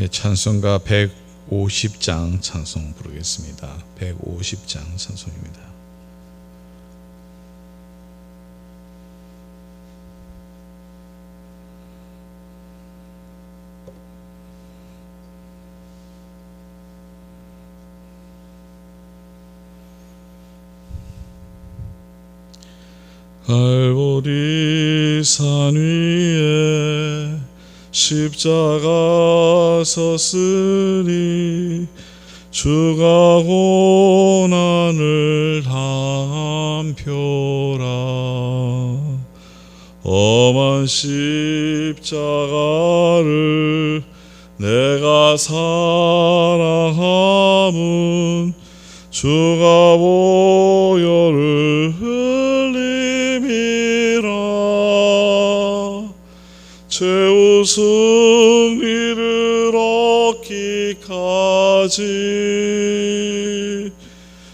찬송가 150장 찬송 부르겠습니다. 150장 찬송입니다. 갈보리 산 위에 십자가 섰으니 주가 고난을 당한 표라. 험한 십자가를 내가 사랑함은 주가 보혈을 흘림이라. 최후 승리를 얻기까지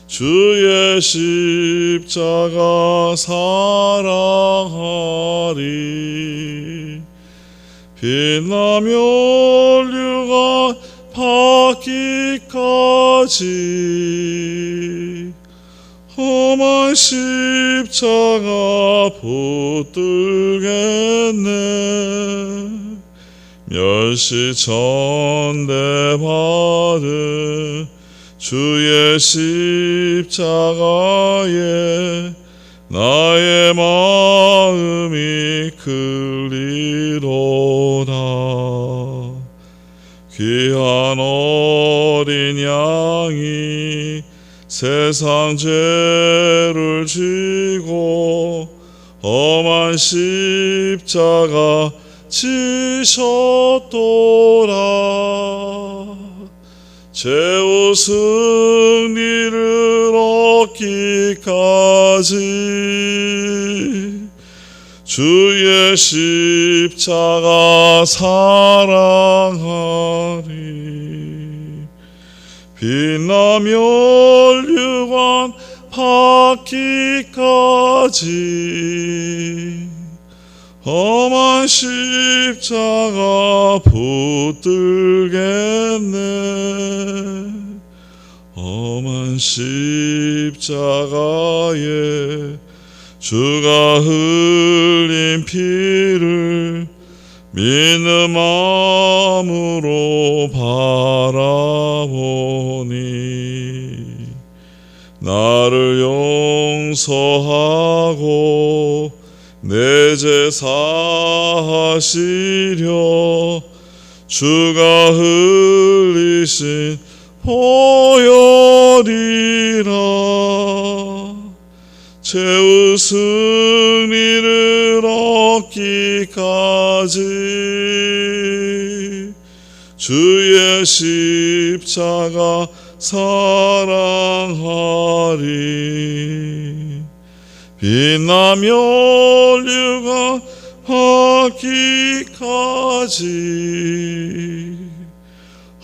주의 십자가 사랑하리. 빛나며 류가 받기까지 험한 십자가 붙들겠네. 멸시천대 받은 주의 십자가에 나의 마음이 클리로다. 귀한 어린 양이 세상 죄를 지고 험한 십자가 지셨도라. 최후 승리를 얻기까지 주의 십자가 사랑하리. 빛나며 류관 받기까지 험한 십자가 붙들겠네. 험한 십자가에 주가 흘린 피를 믿는 마음으로 바라보니 나를 용서하고 내 죄 사하시려 주가 흘리신 보혈이라. 최후 승리를 얻기까지 주의 십자가 사랑하리. 빛나며 류가 받기까지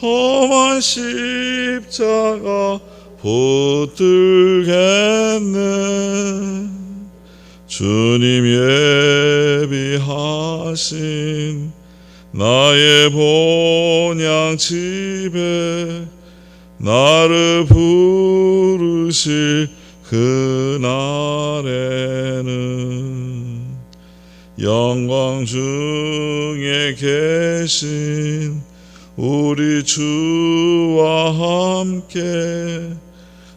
험한 십자가 붙들겠네. 주님 예비하신 나의 본향 집에 나를 부르실 그날에는 영광 중에 계신 우리 주와 함께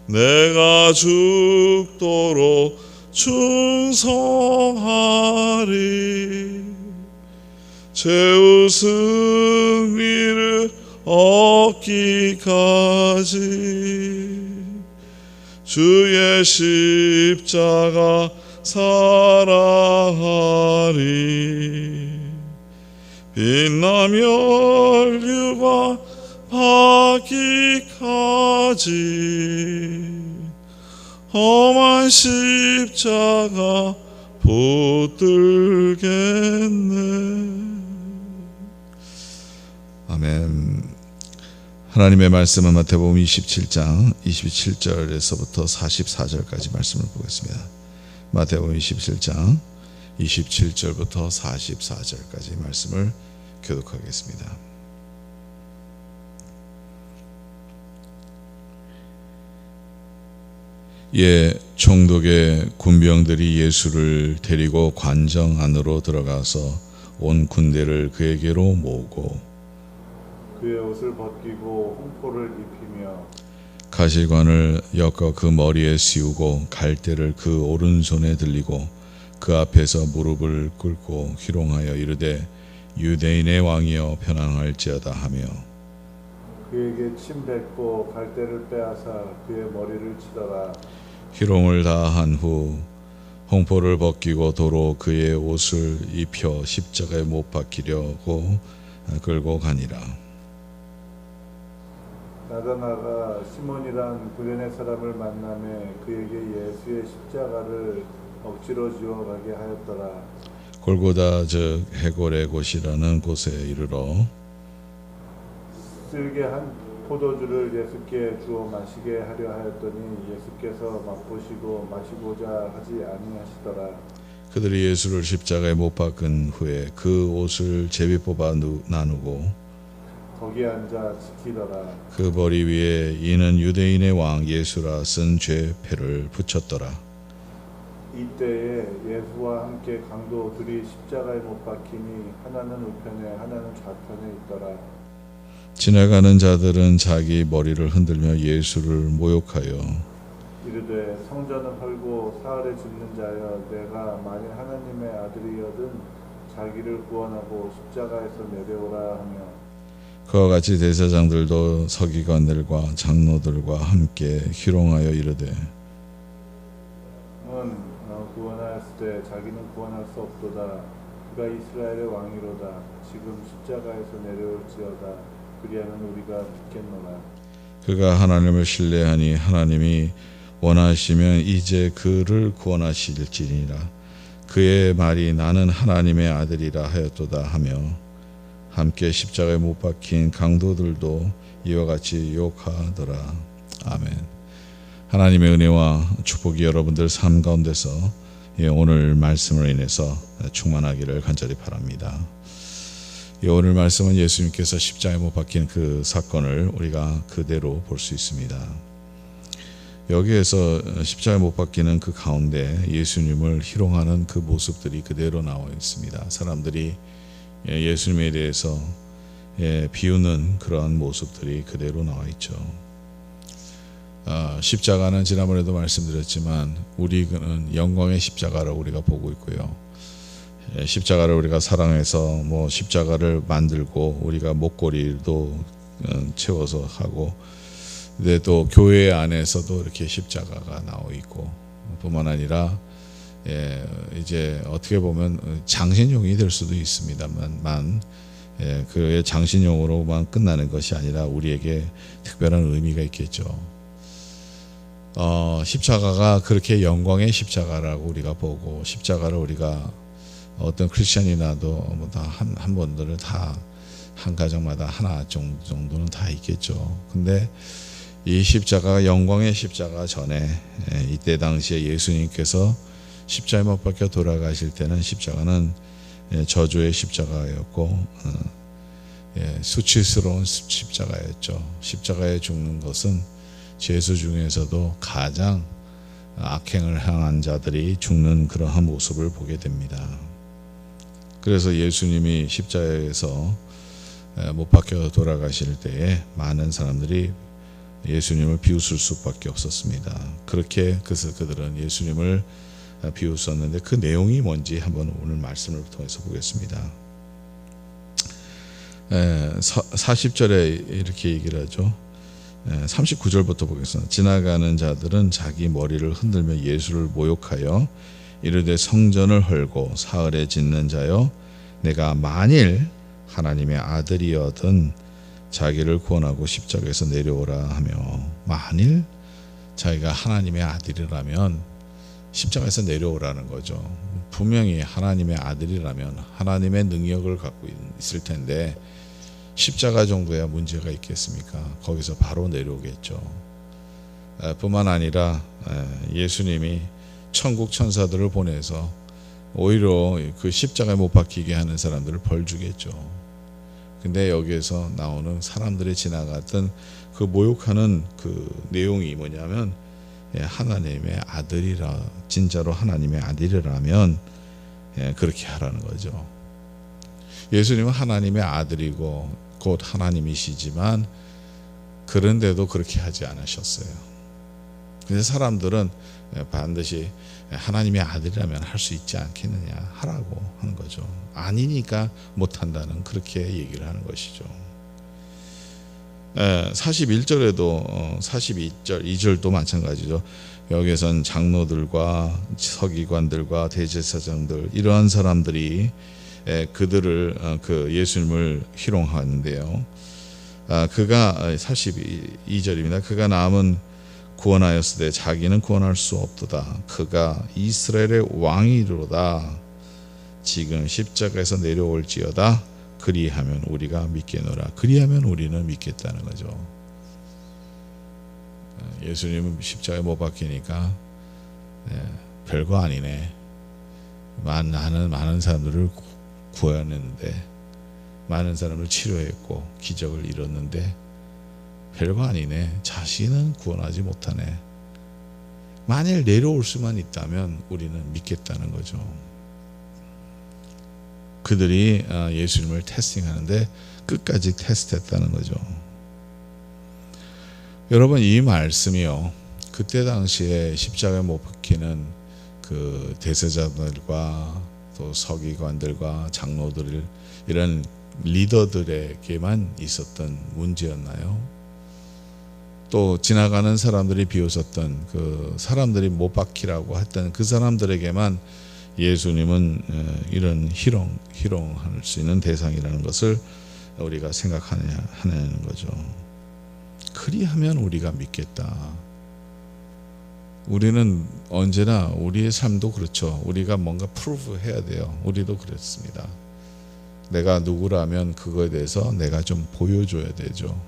내가 죽도록 충성하리. 최후 승리를 얻기까지 주의 십자가 사랑하리. 빛나며 류가 받기까지 험한 십자가 붙들겠네. 아멘. 하나님의 말씀은 마태복음 27장 27절에서부터 44절까지 말씀을 보겠습니다. 마태복음 27장 27절부터 44절까지 말씀을 교독하겠습니다. 총독의 군병들이 예수를 데리고 관정 안으로 들어가서 온 군대를 그에게로 모으고 그의 옷을 벗기고 홍포를 입히며 가시관을 엮어 그 머리에 씌우고 갈대를 그 오른손에 들리고 그 앞에서 무릎을 꿇고 희롱하여 이르되 유대인의 왕이여 편안할지어다 하며 그에게 침 뱉고 갈대를 빼앗아 그의 머리를 치더라. 희롱을 다 한 후 홍포를 벗기고 도로 그의 옷을 입혀 십자가에 못 박히려고 끌고 가니라. 나다나가 시몬이란 구레네 사람을 만나매 그에게 예수의 십자가를 억지로 지어가게 하였더라. 골고다 즉 해골의 곳이라는 곳에 이르러 쓸개 한 포도주를 예수께 주어 마시게 하려 하였더니 예수께서 맛보시고 마시고자 하지 아니하시더라. 그들이 예수를 십자가에 못 박은 후에 그 옷을 제비 뽑아 나누고 거기 앉아 지키더라. 그 머리 위에 이는 유대인의 왕 예수라 쓴 죄패를 붙였더라. 이때에 예수와 함께 강도 둘이 십자가에 못 박히니 하나는 우편에 하나는 좌편에 있더라. 지나가는 자들은 자기 머리를 흔들며 예수를 모욕하여 이르되 성전을 헐고 사흘에 짓는 자여 내가 만일 하나님의 아들이여든 자기를 구원하고 십자가에서 내려오라 하며 그와 같이 대제사장들도 서기관들과 장로들과 함께 희롱하여 이르되 구원하였을 때 자기는 구원할 수 없도다. 그가 이스라엘의 왕이로다. 지금 십자가에서 내려올지어다. 그리하면 우리가 믿겠노라. 그가 하나님을 신뢰하니 하나님이 원하시면 이제 그를 구원하실지니라. 그의 말이 나는 하나님의 아들이라 하였도다 하며 함께 십자가에 못 박힌 강도들도 이와 같이 욕하더라. 아멘. 하나님의 은혜와 축복이 여러분들 삶 가운데서 오늘 말씀을 인해서 충만하기를 간절히 바랍니다. 오늘 말씀은 예수님께서 십자가에 못 박힌 그 사건을 우리가 그대로 볼 수 있습니다. 여기에서 십자가에 못 박히는 그 가운데 예수님을 희롱하는 그 모습들이 그대로 나와 있습니다. 사람들이 예수님에 대해서 비우는 그러한 모습들이 그대로 나와 있죠. 십자가는 지난번에도 말씀드렸지만 우리는 영광의 십자가라고 우리가 보고 있고요. 십자가를 우리가 사랑해서 십자가를 만들고 우리가 목걸이도 채워서 하고, 근데 또 교회 안에서도 이렇게 십자가가 나와 있고, 뿐만 아니라 이제 어떻게 보면 장신용이 될 수도 있습니다만 그의 장신용으로만 끝나는 것이 아니라 우리에게 특별한 의미가 있겠죠. 십자가가 그렇게 영광의 십자가라고 우리가 보고, 십자가를 우리가 어떤 크리스천이나도 한 번들은 다 한 가정마다 하나 정도는 다 있겠죠. 근데 이 십자가가 영광의 십자가 전에 이때 당시에 예수님께서 십자가에 못 박혀 돌아가실 때는 십자가는 저주의 십자가였고 수치스러운 십자가였죠. 십자가에 죽는 것은 죄수 중에서도 가장 악행을 행한 자들이 죽는 그러한 모습을 보게 됩니다. 그래서 예수님이 십자가에서 못 박혀 돌아가실 때에 많은 사람들이 예수님을 비웃을 수밖에 없었습니다. 그렇게 그들은 예수님을 비웃었는데 그 내용이 뭔지 한번 오늘 말씀을 통해서 보겠습니다. 40절에 이렇게 얘기를 하죠. 39절부터 보겠습니다. 지나가는 자들은 자기 머리를 흔들며 예수를 모욕하여 이르되 성전을 헐고 사흘에 짓는 자여 내가 만일 하나님의 아들이여든 자기를 구원하고 십자가에서 내려오라 하며, 만일 자기가 하나님의 아들이라면 십자가에서 내려오라는 거죠. 분명히 하나님의 아들이라면 하나님의 능력을 갖고 있을 텐데 십자가 정도야 문제가 있겠습니까? 거기서 바로 내려오겠죠. 뿐만 아니라 예수님이 천국 천사들을 보내서 오히려 그 십자가에 못 박히게 하는 사람들을 벌 주겠죠. 근데 여기에서 나오는 사람들이 지나갔던 그 모욕하는 그 내용이 뭐냐면 하나님의 아들이라, 진짜로 하나님의 아들이라면 그렇게 하라는 거죠. 예수님은 하나님의 아들이고 곧 하나님이시지만 그런데도 그렇게 하지 않으셨어요. 그래서 사람들은 반드시 하나님의 아들이라면 할 수 있지 않겠느냐 하라고 하는 거죠. 아니니까 못한다는 그렇게 얘기를 하는 것이죠. 41절에도 42절 2절도 마찬가지죠. 여기에선 장로들과 서기관들과 대제사장들 이러한 사람들이 그들을 그 예수님을 희롱하는데요. 그가 42절입니다. 그가 남은 구원하였으되 자기는 구원할 수 없도다. 그가 이스라엘의 왕이로다. 지금 십자가에서 내려올지어다. 그리하면 우리가 믿겠노라. 그리하면 우리는 믿겠다는 거죠. 예수님은 십자가에 못 박히니까 별거 아니네. 나는 많은 사람들을 구원했는데, 많은 사람을 치료했고 기적을 이뤘는데 별거 아니네. 자신은 구원하지 못하네. 만일 내려올 수만 있다면 우리는 믿겠다는 거죠. 그들이 예수님을 테스팅하는데 끝까지 테스트했다는 거죠. 여러분, 이 말씀이요, 그때 당시에 십자가에 못 박히는 그 대제사장들과 또 서기관들과 장로들, 이런 리더들에게만 있었던 문제였나요? 또 지나가는 사람들이 비웃었던 그 사람들이 못 박히라고 했던 그 사람들에게만 예수님은 이런 희롱할 수 있는 대상이라는 것을 우리가 생각하는 거죠. 그리하면 우리가 믿겠다. 우리는 언제나 우리의 삶도 그렇죠. 우리가 뭔가 프루브 해야 돼요. 우리도 그렇습니다. 내가 누구라면 그거에 대해서 내가 좀 보여줘야 되죠.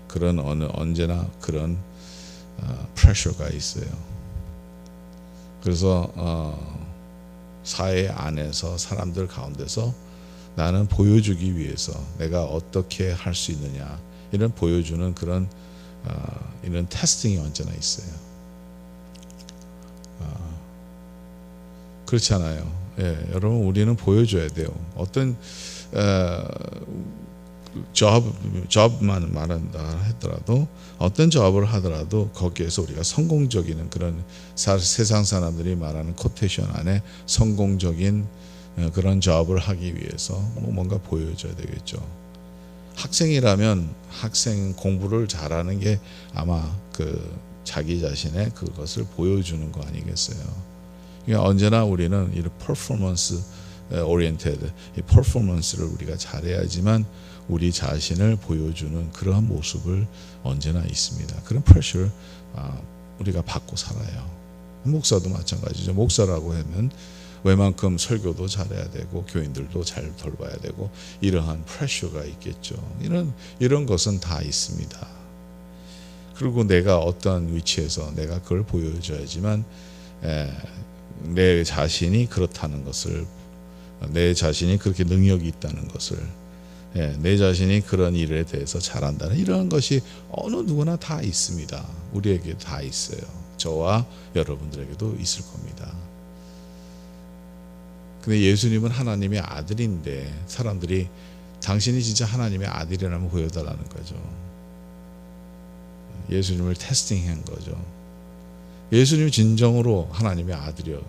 그런 언제나 그런 프레셔가 있어요. 그래서 사회 안에서 사람들 가운데서 나는 보여주기 위해서 내가 어떻게 할 수 있느냐, 이런 보여주는 그런 이런 테스팅이 언제나 있어요. 그렇지 않아요? 여러분, 우리는 보여줘야 돼요. 어떤 job만 말한다 하더라도, 어떤 job을 하더라도 거기에서 우리가 성공적인 그런 세상 사람들이 말하는 코테이션 안에 성공적인 그런 job을 하기 위해서 뭔가 보여줘야 되겠죠. 학생이라면 학생 공부를 잘하는 게 아마 그 자기 자신의 그것을 보여주는 거 아니겠어요? 그러니까 언제나 우리는 이런 퍼포먼스 오리엔테드, 이 퍼포먼스를 우리가 잘해야지만 우리 자신을 보여주는 그러한 모습을 언제나 있습니다. 그런 프레셔를 우리가 받고 살아요. 목사도 마찬가지죠. 목사라고 하면 웬만큼 설교도 잘해야 되고 교인들도 잘 돌봐야 되고 이러한 프레셔가 있겠죠. 이런 것은 다 있습니다. 그리고 내가 어떤 위치에서 내가 그걸 보여줘야지만 내 자신이 그렇다는 것을, 내 자신이 그렇게 능력이 있다는 것을, 내 자신이 그런 일에 대해서 잘한다는 이런 것이 어느 누구나 다 있습니다. 우리에게 다 있어요. 저와 여러분들에게도 있을 겁니다. 근데 예수님은 하나님의 아들인데 사람들이 당신이 진짜 하나님의 아들이라면 보여달라는 거죠. 예수님을 테스팅한 거죠. 예수님은 진정으로 하나님의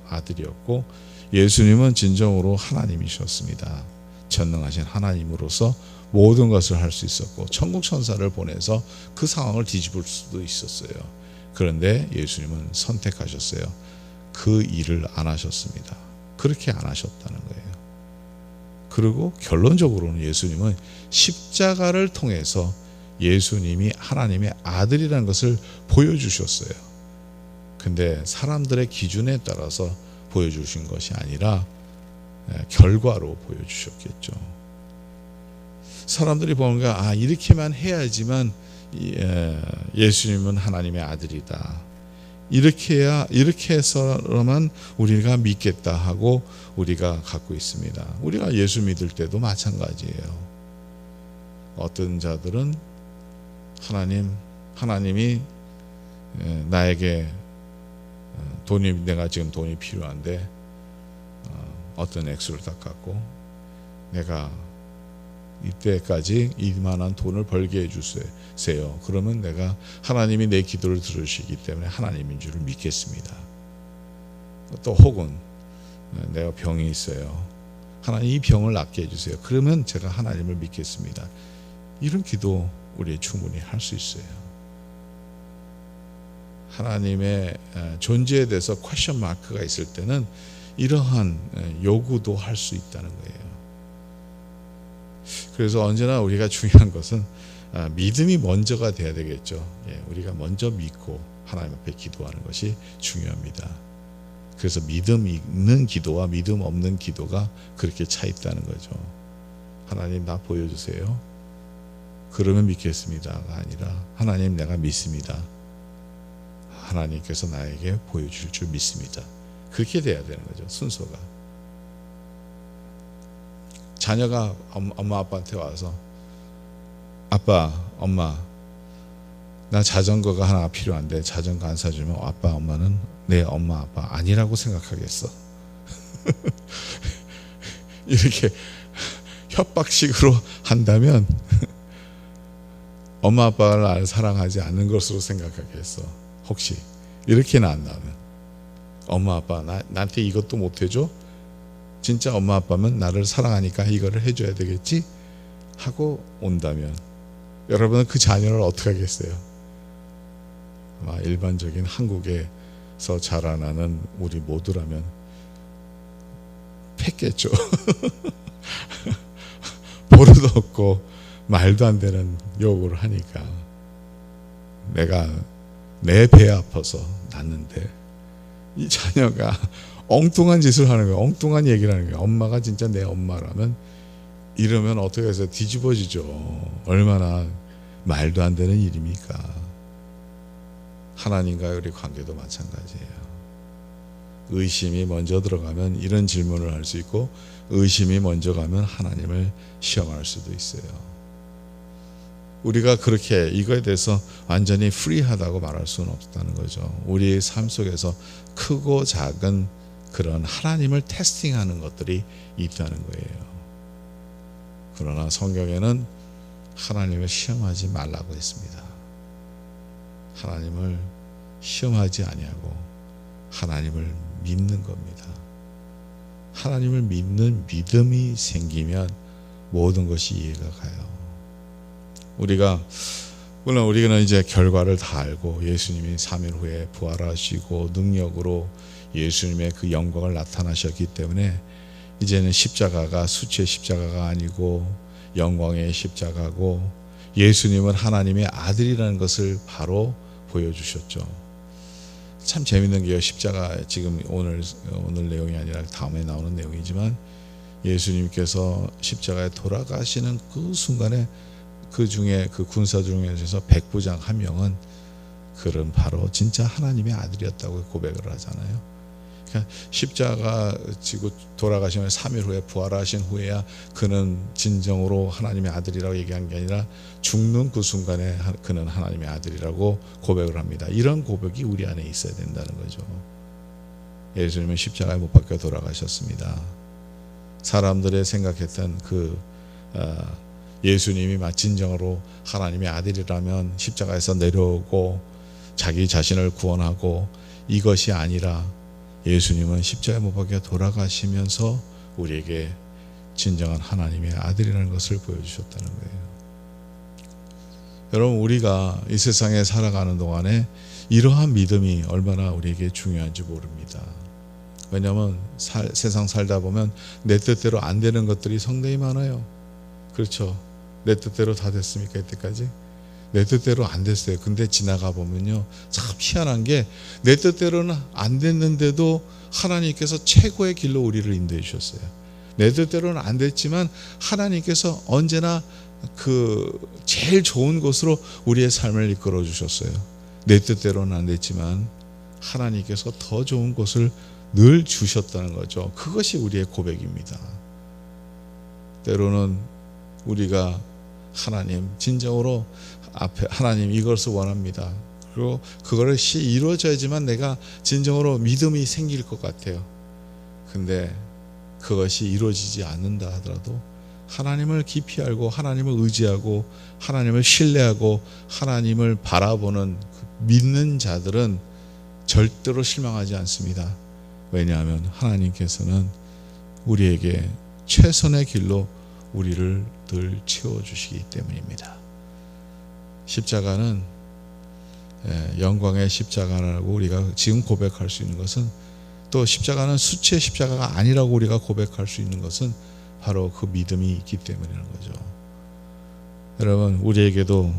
아들이었고 예수님은 진정으로 하나님이셨습니다. 전능하신 하나님으로서 모든 것을 할 수 있었고 천국 천사를 보내서 그 상황을 뒤집을 수도 있었어요. 그런데 예수님은 선택하셨어요. 그 일을 안 하셨습니다. 그렇게 안 하셨다는 거예요. 그리고 결론적으로는 예수님은 십자가를 통해서 예수님이 하나님의 아들이라는 것을 보여주셨어요. 근데 사람들의 기준에 따라서 보여주신 것이 아니라 결과로 보여주셨겠죠. 사람들이 보니까 이렇게만 해야지만 예수님은 하나님의 아들이다. 이렇게 해서만 우리가 믿겠다 하고 우리가 갖고 있습니다. 우리가 예수 믿을 때도 마찬가지예요. 어떤 자들은 하나님이 나에게 내가 지금 돈이 필요한데 어떤 액수를 딱 갖고 내가 이때까지 이만한 돈을 벌게 해주세요. 그러면 내가 하나님이 내 기도를 들으시기 때문에 하나님인 줄을 믿겠습니다. 또 혹은 내가 병이 있어요. 하나님 이 병을 낫게 해주세요. 그러면 제가 하나님을 믿겠습니다. 이런 기도 우리 충분히 할 수 있어요. 하나님의 존재에 대해서 퀘션 마크가 있을 때는 이러한 요구도 할 수 있다는 거예요. 그래서 언제나 우리가 중요한 것은 믿음이 먼저가 돼야 되겠죠. 우리가 먼저 믿고 하나님 앞에 기도하는 것이 중요합니다. 그래서 믿음 있는 기도와 믿음 없는 기도가 그렇게 차 있다는 거죠. 하나님 나 보여주세요. 그러면 믿겠습니다가 아니라 하나님 내가 믿습니다. 하나님께서 나에게 보여줄 줄 믿습니다. 그렇게 돼야 되는 거죠. 순서가. 자녀가 엄마 아빠한테 와서 아빠 엄마 나 자전거가 하나 필요한데 자전거 안 사주면 아빠 엄마는 내 엄마 아빠 아니라고 생각하겠어. 이렇게 협박식으로 한다면 엄마 아빠를 나를 사랑하지 않는 것으로 생각하겠어. 혹시 이렇게는 안 나오면 엄마 아빠 나한테 이것도 못 해줘? 진짜 엄마 아빠면 나를 사랑하니까 이거를 해줘야 되겠지? 하고 온다면 여러분은 그 자녀를 어떻게 하겠어요? 아마 일반적인 한국에서 자라나는 우리 모두라면 팼겠죠. 버릇 없고 말도 안 되는 요구를 하니까 내가 내 배 아파서 낳는데 이 자녀가 엉뚱한 짓을 하는 거예요. 엉뚱한 얘기를 하는 거예요. 엄마가 진짜 내 엄마라면 이러면 어떻게 해서 뒤집어지죠. 얼마나 말도 안 되는 일입니까? 하나님과의 우리 관계도 마찬가지예요. 의심이 먼저 들어가면 이런 질문을 할 수 있고 의심이 먼저 가면 하나님을 시험할 수도 있어요. 우리가 그렇게 이거에 대해서 완전히 프리하다고 말할 수는 없다는 거죠. 우리의 삶 속에서 크고 작은 그런 하나님을 테스팅하는 것들이 있다는 거예요. 그러나 성경에는 하나님을 시험하지 말라고 했습니다. 하나님을 시험하지 아니하고 하나님을 믿는 겁니다. 하나님을 믿는 믿음이 생기면 모든 것이 이해가 가요. 물론 우리는 이제 결과를 다 알고 예수님이 3일 후에 부활하시고 능력으로 예수님의 그 영광을 나타나셨기 때문에 이제는 십자가가 수치의 십자가가 아니고 영광의 십자가고 예수님은 하나님의 아들이라는 것을 바로 보여주셨죠. 참 재밌는 게요. 십자가 지금 오늘 내용이 아니라 다음에 나오는 내용이지만 예수님께서 십자가에 돌아가시는 그 순간에 그 중에 그 군사 중에서 백부장 한 명은 그는 바로 진짜 하나님의 아들이었다고 고백을 하잖아요. 그러니까 십자가 지고 돌아가시면 3일 후에 부활하신 후에야 그는 진정으로 하나님의 아들이라고 얘기한 게 아니라 죽는 그 순간에 그는 하나님의 아들이라고 고백을 합니다. 이런 고백이 우리 안에 있어야 된다는 거죠. 예수님은 십자가에 못 박혀 돌아가셨습니다. 사람들의 생각했던 예수님이 진정으로 하나님의 아들이라면 십자가에서 내려오고 자기 자신을 구원하고 이것이 아니라 예수님은 십자가에 못 박혀 돌아가시면서 우리에게 진정한 하나님의 아들이라는 것을 보여주셨다는 거예요. 여러분 우리가 이 세상에 살아가는 동안에 이러한 믿음이 얼마나 우리에게 중요한지 모릅니다. 왜냐하면 세상 살다 보면 내 뜻대로 안 되는 것들이 상당히 많아요. 그렇죠. 내 뜻대로 다 됐습니까? 이때까지? 내 뜻대로 안 됐어요. 근데 지나가 보면요 참 희한한 게 내 뜻대로는 안 됐는데도 하나님께서 최고의 길로 우리를 인도해 주셨어요. 내 뜻대로는 안 됐지만 하나님께서 언제나 그 제일 좋은 곳으로 우리의 삶을 이끌어 주셨어요. 내 뜻대로는 안 됐지만 하나님께서 더 좋은 곳을 늘 주셨다는 거죠. 그것이 우리의 고백입니다. 때로는 우리가 하나님 진정으로 앞에 하나님 이것을 원합니다. 그리고 그것이 이루어져야지만 내가 진정으로 믿음이 생길 것 같아요. 근데 그것이 이루어지지 않는다 하더라도 하나님을 깊이 알고 하나님을 의지하고 하나님을 신뢰하고 하나님을 바라보는 믿는 자들은 절대로 실망하지 않습니다. 왜냐하면 하나님께서는 우리에게 최선의 길로 우리를 늘 채워주시기 때문입니다. 십자가는 영광의 십자가라고 우리가 지금 고백할 수 있는 것은, 또 십자가는 수치의 십자가가 아니라고 우리가 고백할 수 있는 것은 바로 그 믿음이 있기 때문이라는 거죠. 여러분, 우리에게도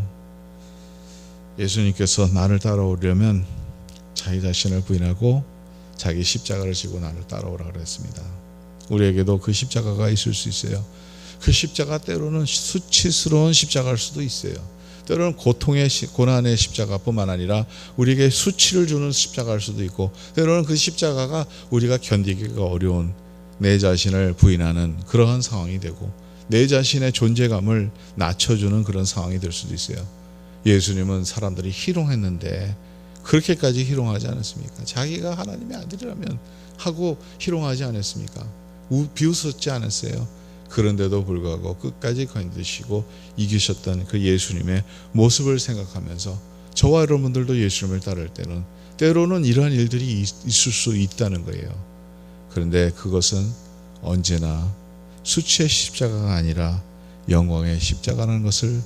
예수님께서 나를 따라오려면 자기 자신을 부인하고 자기 십자가를 지고 나를 따라오라 그랬습니다. 우리에게도 그 십자가가 있을 수 있어요. 그 십자가 때로는 수치스러운 십자가일 수도 있어요. 때로는 고통의 고난의 십자가뿐만 아니라 우리에게 수치를 주는 십자가일 수도 있고, 때로는 그 십자가가 우리가 견디기가 어려운 내 자신을 부인하는 그러한 상황이 되고 내 자신의 존재감을 낮춰주는 그런 상황이 될 수도 있어요. 예수님은 사람들이 희롱했는데 그렇게까지 희롱하지 않았습니까? 자기가 하나님의 아들이라면 하고 희롱하지 않았습니까? 비웃었지 않았어요. 그런데도 불구하고 끝까지 견디시고 이기셨던 그 예수님의 모습을 생각하면서 저와 여러분들도 예수님을 따를 때는 때로는 이러한 일들이 있을 수 있다는 거예요. 그런데 그것은 언제나 수치의 십자가가 아니라 영광의 십자가라는 것을,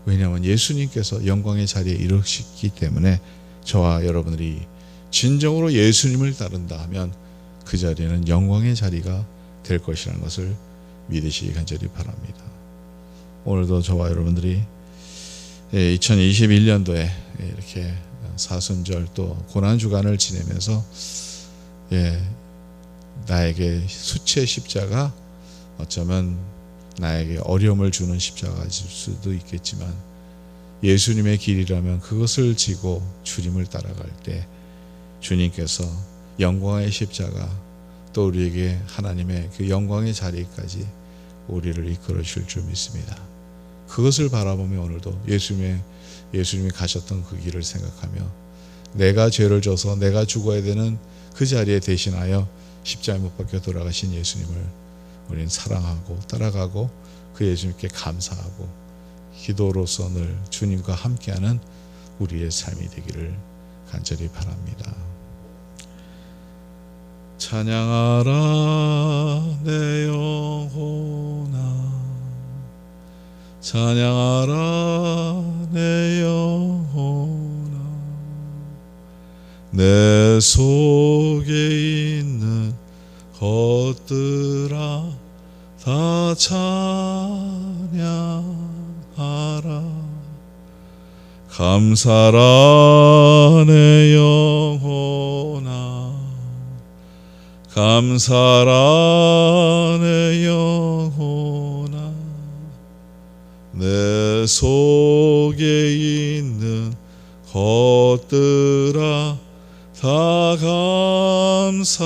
왜냐하면 예수님께서 영광의 자리에 이르시기 때문에 저와 여러분들이 진정으로 예수님을 따른다 하면 그 자리는 영광의 자리가 될 것이라는 것을 믿으시기 간절히 바랍니다. 오늘도 저와 여러분들이 2021년도에 이렇게 사순절 또 고난주간을 지내면서 나에게 수치의 십자가, 어쩌면 나에게 어려움을 주는 십자가일 수도 있겠지만 예수님의 길이라면 그것을 지고 주님을 따라갈 때 주님께서 영광의 십자가, 또 우리에게 하나님의 그 영광의 자리까지 우리를 이끌어 주실 줄 믿습니다. 그것을 바라보며 오늘도 예수님이 가셨던 그 길을 생각하며 내가 죄를 져서 내가 죽어야 되는 그 자리에 대신하여 십자가에 못 박혀 돌아가신 예수님을 우리는 사랑하고 따라가고 그 예수님께 감사하고 기도로서 늘 주님과 함께하는 우리의 삶이 되기를 간절히 바랍니다. 찬양하라 내 영혼아, 찬양하라 내 영혼아, 내 속에 있는 것들아 다 찬양하라. 감사라 내 영혼아, 감사라 내 영혼아, 내 속에 있는 것들아 다 감사하라.